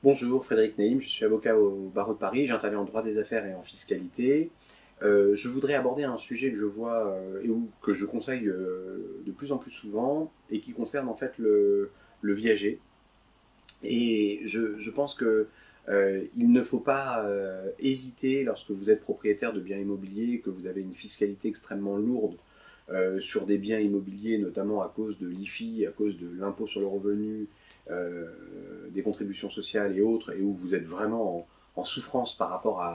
Bonjour, Frédéric Naïm, je suis avocat au barreau de Paris, j'interviens en droit des affaires et en fiscalité. Je voudrais aborder un sujet que je vois que je conseille de plus en plus souvent et qui concerne en fait le viager. Et je pense que il ne faut pas hésiter lorsque vous êtes propriétaire de biens immobiliers, que vous avez une fiscalité extrêmement lourde sur des biens immobiliers, notamment à cause de l'IFI, à cause de l'impôt sur le revenu, euh, des contributions sociales et autres, et où vous êtes vraiment en souffrance par rapport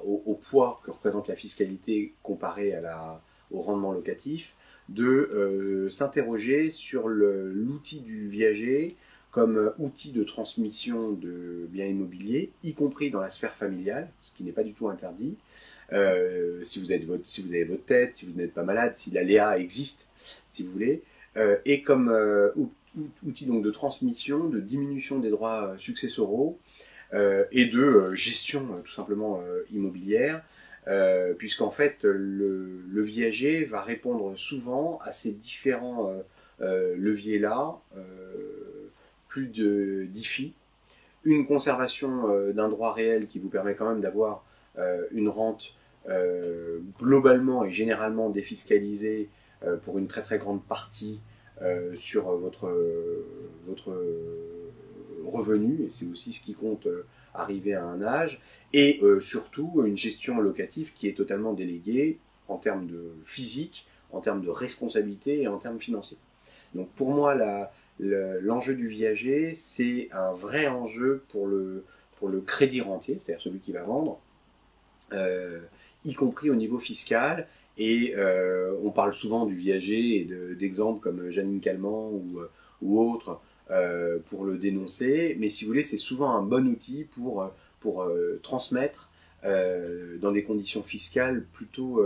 au poids que représente la fiscalité comparée au rendement locatif, de s'interroger sur l'outil du viager comme outil de transmission de biens immobiliers, y compris dans la sphère familiale, ce qui n'est pas du tout interdit. Si vous avez votre tête, si vous n'êtes pas malade, si l'aléa existe, si vous voulez, et comme outil donc de transmission, de diminution des droits successoraux et de gestion tout simplement immobilière, puisqu'en fait le viager va répondre souvent à ces différents leviers-là, plus de d'IFI, une conservation d'un droit réel qui vous permet quand même d'avoir une rente globalement et généralement défiscalisée pour une très très grande partie sur votre revenu, et c'est aussi ce qui compte arriver à un âge, et surtout une gestion locative qui est totalement déléguée en termes de physique, en termes de responsabilité et en termes financiers. Donc pour moi, l'enjeu du viager, c'est un vrai enjeu pour le crédit rentier, c'est-à-dire celui qui va vendre, euh, y compris au niveau fiscal. Et on parle souvent du viager et d'exemples comme Jeannine Calment ou autres pour le dénoncer. Mais si vous voulez, c'est souvent un bon outil pour transmettre dans des conditions fiscales plutôt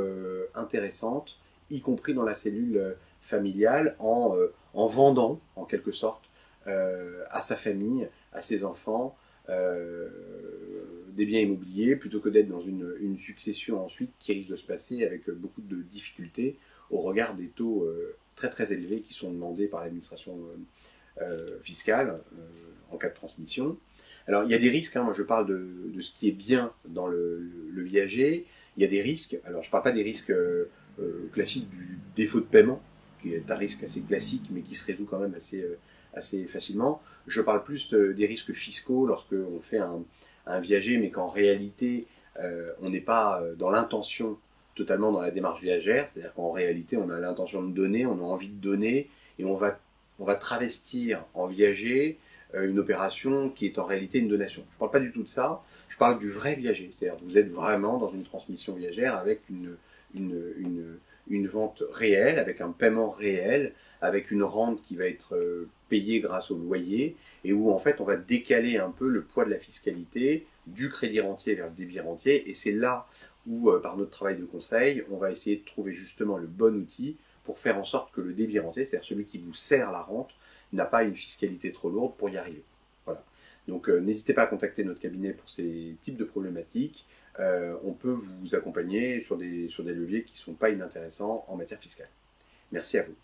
intéressantes, y compris dans la cellule familiale, en vendant en quelque sorte à sa famille, à ses enfants, euh, des biens immobiliers, plutôt que d'être dans une succession ensuite qui risque de se passer avec beaucoup de difficultés au regard des taux très très élevés qui sont demandés par l'administration fiscale en cas de transmission. Alors il y a des risques, hein, moi je parle de ce qui est bien dans le viager, il y a des risques, alors je ne parle pas des risques classiques du défaut de paiement, qui est un risque assez classique mais qui se résout quand même assez facilement. Je parle plus des risques fiscaux lorsque on fait un viager, mais qu'en réalité, on n'est pas dans l'intention totalement dans la démarche viagère, c'est-à-dire qu'en réalité, on a l'intention de donner, on a envie de donner, et on va travestir en viager une opération qui est en réalité une donation. Je ne parle pas du tout de ça, je parle du vrai viager, c'est-à-dire que vous êtes vraiment dans une transmission viagère avec une, une, une vente réelle, avec un paiement réel, avec une rente qui va être payée grâce au loyer, et où en fait on va décaler un peu le poids de la fiscalité du crédit rentier vers le débit rentier, et c'est là où, par notre travail de conseil, on va essayer de trouver justement le bon outil pour faire en sorte que le débit rentier, c'est-à-dire celui qui vous sert la rente, n'a pas une fiscalité trop lourde pour y arriver. Voilà. Donc n'hésitez pas à contacter notre cabinet pour ces types de problématiques. On peut vous accompagner sur des leviers qui ne sont pas inintéressants en matière fiscale. Merci à vous.